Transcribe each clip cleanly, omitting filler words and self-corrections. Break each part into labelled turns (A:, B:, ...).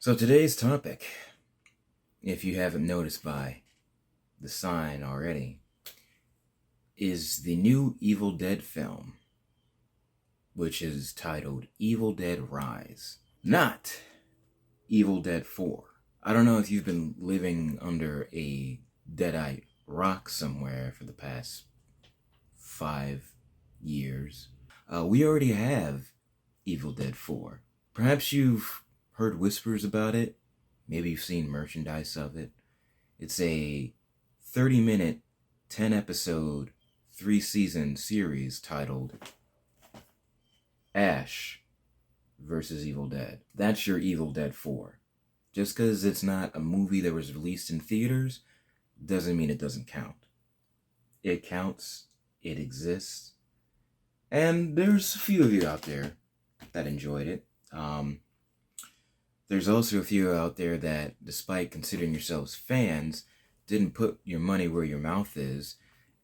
A: So today's topic, if you haven't noticed by the sign already, is the new Evil Dead film, which is titled Evil Dead Rise, not Evil Dead 4. I don't know if you've been living under a deadite rock somewhere for the past 5 years. We already have Evil Dead 4. Perhaps you've heard whispers about it. Maybe you've seen merchandise of it. It's a 30-minute, 10-episode, 3-season series titled Ash versus Evil Dead. That's your Evil Dead 4. Just because it's not a movie that was released in theaters doesn't mean it doesn't count. It counts, it exists, and there's a few of you out there that enjoyed it. There's also a few out there that, despite considering yourselves fans, didn't put your money where your mouth is,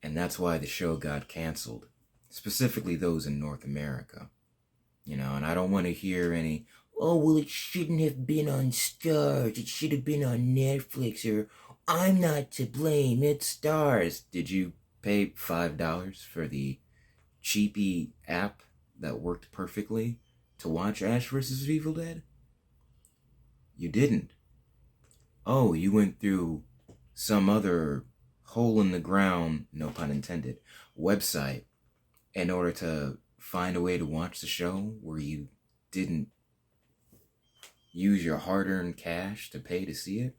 A: and that's why the show got canceled. Specifically those in North America. And I don't want to hear any, oh, well, it shouldn't have been on Stars, it should have been on Netflix, or I'm not to blame, it's Stars. Did you pay $5 for the cheapy app that worked perfectly to watch Ash vs. Evil Dead? You didn't. Oh, you went through some other hole in the ground, no pun intended, website in order to find a way to watch the show where you didn't use your hard-earned cash to pay to see it,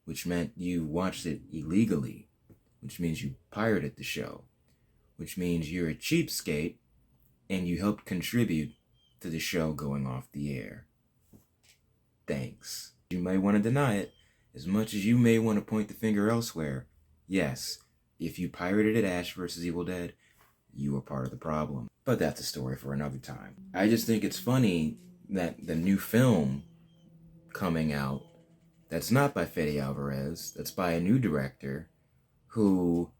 A: which meant you watched it illegally, which means you pirated the show, which means you're a cheapskate and you helped contribute to the show going off the air. Thanks. You may want to deny it, as much as you may want to point the finger elsewhere. Yes, if you pirated Ash vs. Evil Dead, you were part of the problem. But that's a story for another time. I just think it's funny that the new film coming out, that's not by Fede Alvarez, that's by a new director who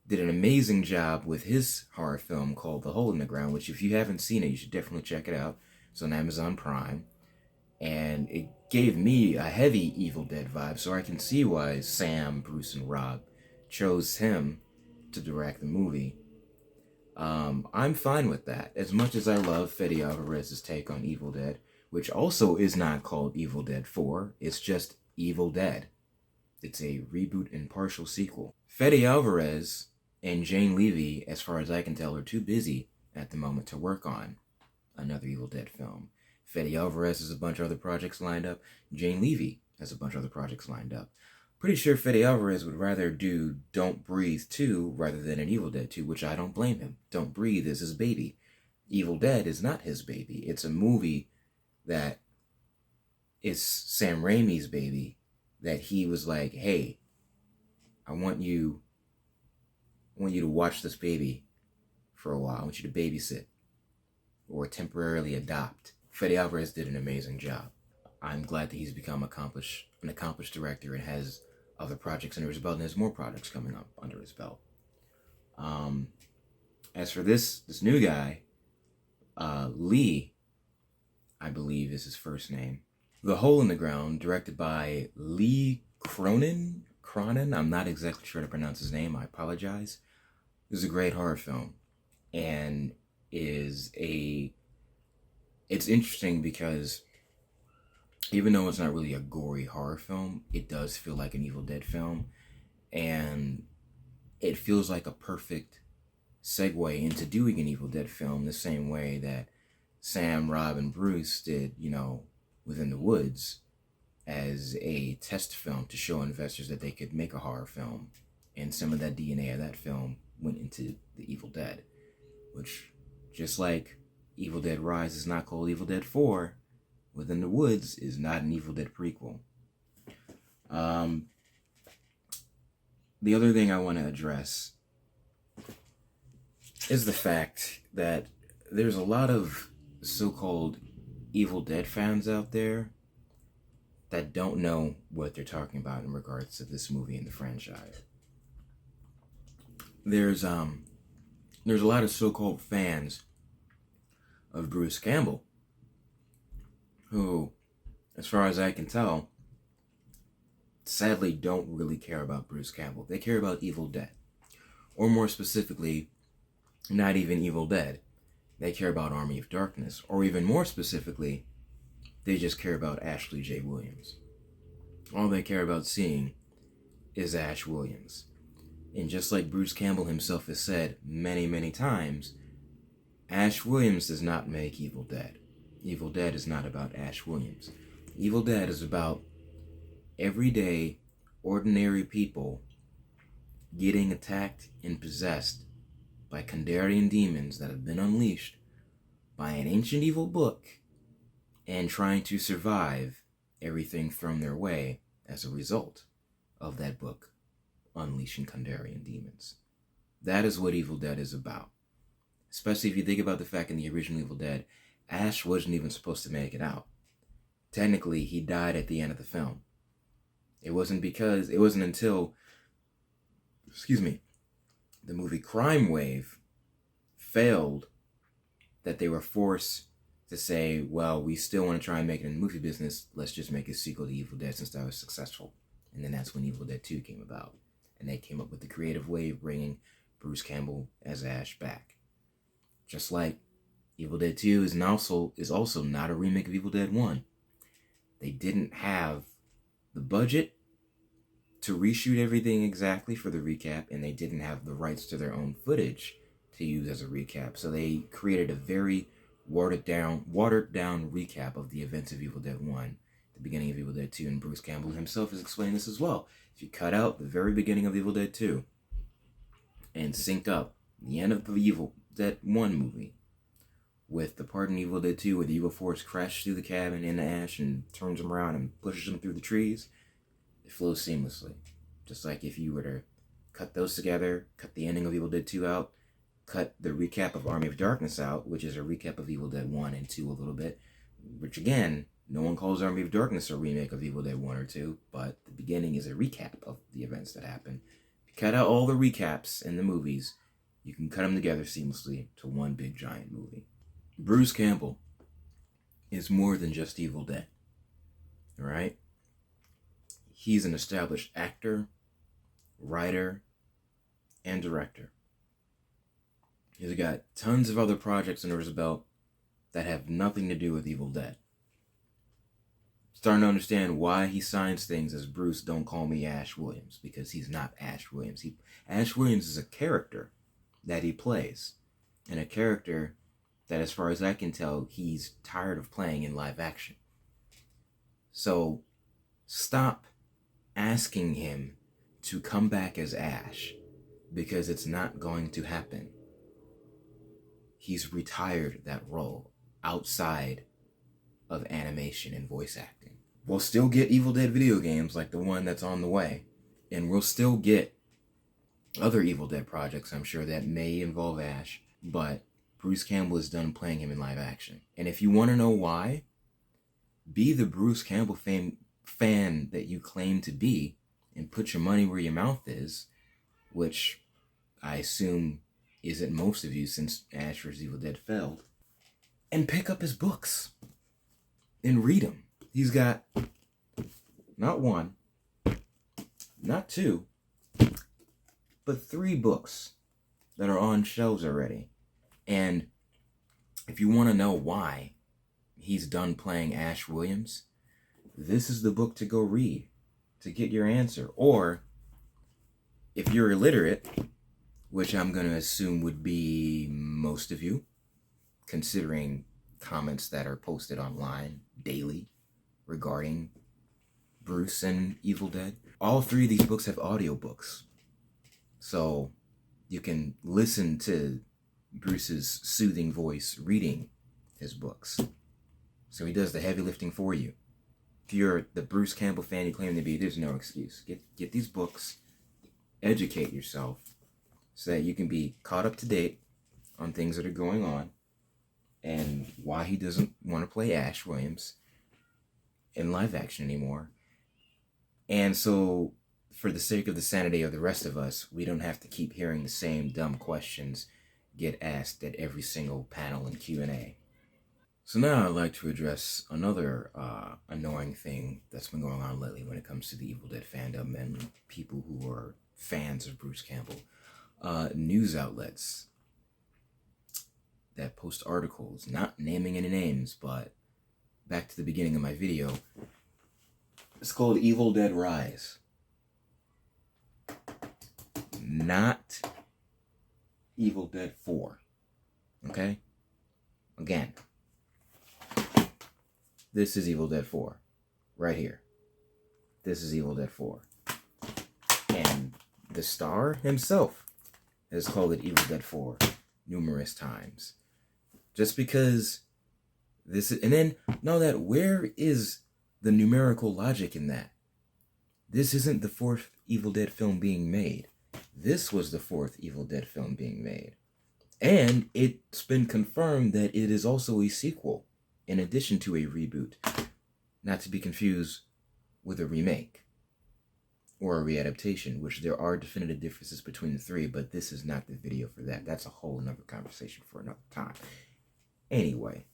A: did an amazing job with his horror film called The Hole in the Ground, which if you haven't seen it, you should definitely check it out. It's on Amazon Prime. And it gave me a heavy Evil Dead vibe, so I can see why Sam, Bruce, and Rob chose him to direct the movie. I'm fine with that. As much as I love Fede Alvarez's take on Evil Dead, which also is not called Evil Dead 4, it's just Evil Dead. It's a reboot and partial sequel. Fede Alvarez and Jane Levy, as far as I can tell, are too busy at the moment to work on another Evil Dead film. Fede Alvarez has a bunch of other projects lined up. Jane Levy has a bunch of other projects lined up. Pretty sure Fede Alvarez would rather do Don't Breathe 2 rather than an Evil Dead 2, which I don't blame him. Don't Breathe is his baby. Evil Dead is not his baby. It's a movie that is Sam Raimi's baby, that he was like, hey, I want you to watch this baby for a while. I want you to babysit or temporarily adopt. Fede Alvarez did an amazing job. I'm glad that he's become an accomplished director and has other projects under his belt and has more projects coming up under his belt. As for this new guy, Lee, I believe is his first name. The Hole in the Ground, directed by Lee Cronin, I'm not exactly sure how to pronounce his name, I apologize. This is a great horror film and it's interesting because even though it's not really a gory horror film, it does feel like an Evil Dead film, and it feels like a perfect segue into doing an Evil Dead film the same way that Sam, Rob, and Bruce did, Within the Woods as a test film to show investors that they could make a horror film, and some of that DNA of that film went into the Evil Dead, which, just like Evil Dead Rise is not called Evil Dead 4, Within the Woods is not an Evil Dead prequel. The other thing I want to address is the fact that there's a lot of so-called Evil Dead fans out there that don't know what they're talking about in regards to this movie and the franchise. There's a lot of so-called fans of Bruce Campbell who as far as I can tell, sadly don't really care about Bruce Campbell. They care about Evil Dead. Or more specifically, not even Evil Dead. They care about Army of Darkness. Or even more specifically, they just care about Ashley J. Williams. All they care about seeing is Ash Williams. And just like Bruce Campbell himself has said many, many times, Ash Williams does not make Evil Dead. Evil Dead is not about Ash Williams. Evil Dead is about everyday, ordinary people getting attacked and possessed by Kandarian demons that have been unleashed by an ancient evil book and trying to survive everything thrown their way as a result of that book unleashing Kandarian demons. That is what Evil Dead is about. Especially if you think about the fact in the original Evil Dead, Ash wasn't even supposed to make it out. Technically, he died at the end of the film. It wasn't until, the movie Crime Wave failed that they were forced to say, well, we still want to try and make it in the movie business. Let's just make a sequel to Evil Dead since that was successful. And then that's when Evil Dead 2 came about. And they came up with the creative way of bringing Bruce Campbell as Ash back. Just like Evil Dead 2 is also not a remake of Evil Dead 1. They didn't have the budget to reshoot everything exactly for the recap, and they didn't have the rights to their own footage to use as a recap. So they created a very watered down recap of the events of Evil Dead 1, the beginning of Evil Dead 2, and Bruce Campbell himself has explained this as well. If you cut out the very beginning of Evil Dead 2 and sync up the end of the Evil Dead 1 movie with the part in Evil Dead 2 where the evil force crashes through the cabin into Ash and turns him around and pushes him through the trees, it flows seamlessly. Just like if you were to cut those together, cut the ending of Evil Dead 2 out, cut the recap of Army of Darkness out, which is a recap of Evil Dead 1 and 2 a little bit, which again, no one calls Army of Darkness a remake of Evil Dead 1 or 2, but the beginning is a recap of the events that happen. If you cut out all the recaps in the movies, you can cut them together seamlessly to one big giant movie. Bruce Campbell is more than just Evil Dead, alright? He's an established actor, writer, and director. He's got tons of other projects under his belt that have nothing to do with Evil Dead. Starting to understand why he signs things as Bruce Don't Call Me Ash Williams, because he's not Ash Williams. Ash Williams is a character that he plays, and a character that, as far as I can tell, he's tired of playing in live action. So stop asking him to come back as Ash, because it's not going to happen. He's retired that role outside of animation and voice acting. We'll still get Evil Dead video games like the one that's on the way, and we'll still get other Evil Dead projects, I'm sure, that may involve Ash, but Bruce Campbell is done playing him in live action. And if you want to know why, be the Bruce Campbell fan that you claim to be and put your money where your mouth is, which I assume isn't most of you since Ash vs. Evil Dead failed, and pick up his books and read them. He's got not one, not two, but 3 books that are on shelves already. And if you want to know why he's done playing Ash Williams, this is the book to go read to get your answer. Or if you're illiterate, which I'm going to assume would be most of you, considering comments that are posted online daily regarding Bruce and Evil Dead. All 3 of these books have audiobooks. So you can listen to Bruce's soothing voice reading his books. So he does the heavy lifting for you. If you're the Bruce Campbell fan you claim to be, there's no excuse. Get these books, educate yourself, so that you can be caught up to date on things that are going on and why he doesn't want to play Ash Williams in live action anymore. And so, for the sake of the sanity of the rest of us, we don't have to keep hearing the same dumb questions get asked at every single panel and Q&A. So now I'd like to address another annoying thing that's been going on lately when it comes to the Evil Dead fandom and people who are fans of Bruce Campbell. News outlets that post articles, not naming any names, but back to the beginning of my video, it's called Evil Dead Rise. Not Evil Dead 4. Okay? Again, this is Evil Dead 4. Right here. This is Evil Dead 4. And the star himself has called it Evil Dead 4 numerous times. Just because this is, and then, know that, where is the numerical logic in that? This isn't the 4th Evil Dead film being made. This was the 4th Evil Dead film being made. And it's been confirmed that it is also a sequel, in addition to a reboot. Not to be confused with a remake or a readaptation, which there are definitive differences between the three, but this is not the video for that. That's a whole nother conversation for another time. Anyway,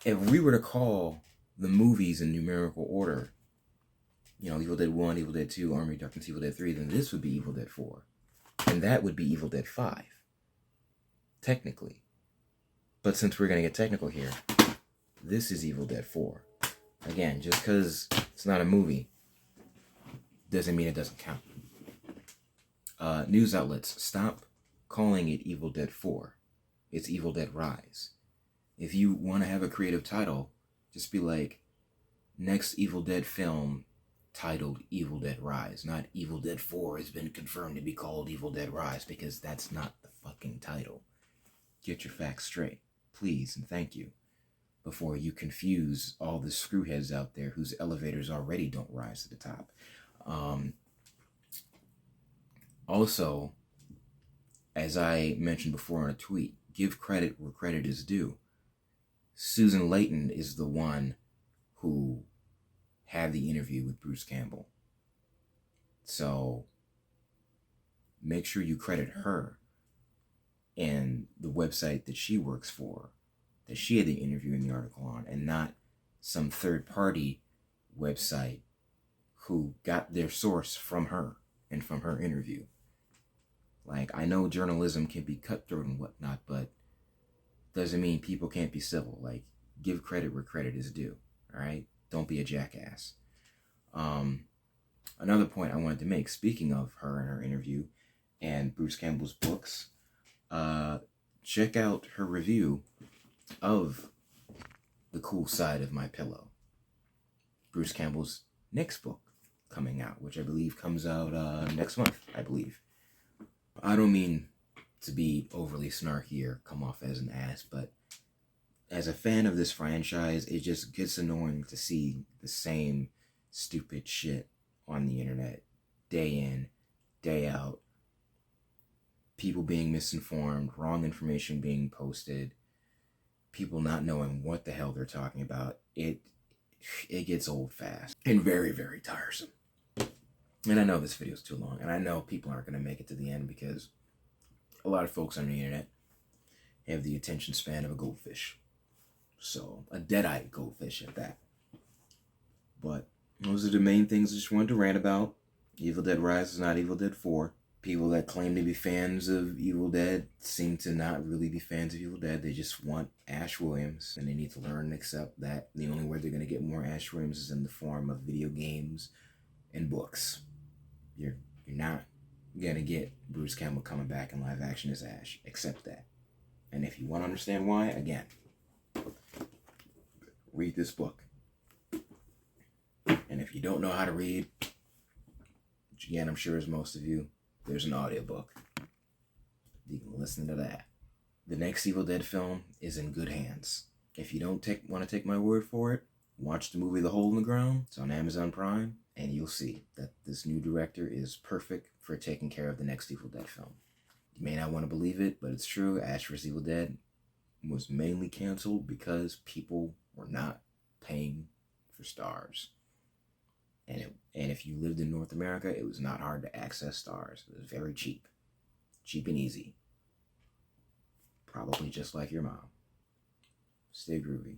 A: if we were to call the movies in numerical order, you know, Evil Dead 1, Evil Dead 2, Army of Darkness, Evil Dead 3, then this would be Evil Dead 4. And that would be Evil Dead 5. Technically. But since we're going to get technical here, this is Evil Dead 4. Again, just because it's not a movie doesn't mean it doesn't count. News outlets, stop calling it Evil Dead 4. It's Evil Dead Rise. If you want to have a creative title, just be like, next Evil Dead film titled Evil Dead Rise. Not Evil Dead 4 has been confirmed to be called Evil Dead Rise, because that's not the fucking title. Get your facts straight, please, and thank you, before you confuse all the screwheads out there whose elevators already don't rise to the top. Also, as I mentioned before in a tweet, give credit where credit is due. Susan Layton is the one who had the interview with Bruce Campbell. So make sure you credit her and the website that she works for, that she had the interview in the article on, and not some third-party website who got their source from her and from her interview. Like, I know journalism can be cutthroat and whatnot, but doesn't mean people can't be civil. Like, give credit where credit is due, all right? Don't be a jackass. Another point I wanted to make, speaking of her and her interview and Bruce Campbell's books, check out her review of The Cool Side of My Pillow, Bruce Campbell's next book coming out, which I believe comes out next month, I believe. I don't mean to be overly snarky or come off as an ass, but as a fan of this franchise, it just gets annoying to see the same stupid shit on the internet, day in, day out. People being misinformed, wrong information being posted, people not knowing what the hell they're talking about. It gets old fast and very, very tiresome. And I know this video is too long, and I know people aren't going to make it to the end because a lot of folks on the internet have the attention span of a goldfish. So, a dead-eyed goldfish at that. But those are the main things I just wanted to rant about. Evil Dead Rise is not Evil Dead 4. People that claim to be fans of Evil Dead seem to not really be fans of Evil Dead. They just want Ash Williams, and they need to learn and accept that the only way they're going to get more Ash Williams is in the form of video games and books. You're not going to get Bruce Campbell coming back in live action as Ash. Accept that. And if you want to understand why, again, read this book. And if you don't know how to read, which again I'm sure is most of you, there's an audiobook. You can listen to that. The next Evil Dead film is in good hands. If you don't want to take my word for it, watch the movie The Hole in the Ground. It's on Amazon Prime, and you'll see that this new director is perfect for taking care of the next Evil Dead film. You may not want to believe it, but it's true. Ash vs. Evil Dead was mainly canceled because people were not paying for stars. And if you lived in North America, it was not hard to access stars. It was very cheap. Cheap and easy. Probably just like your mom. Stay groovy.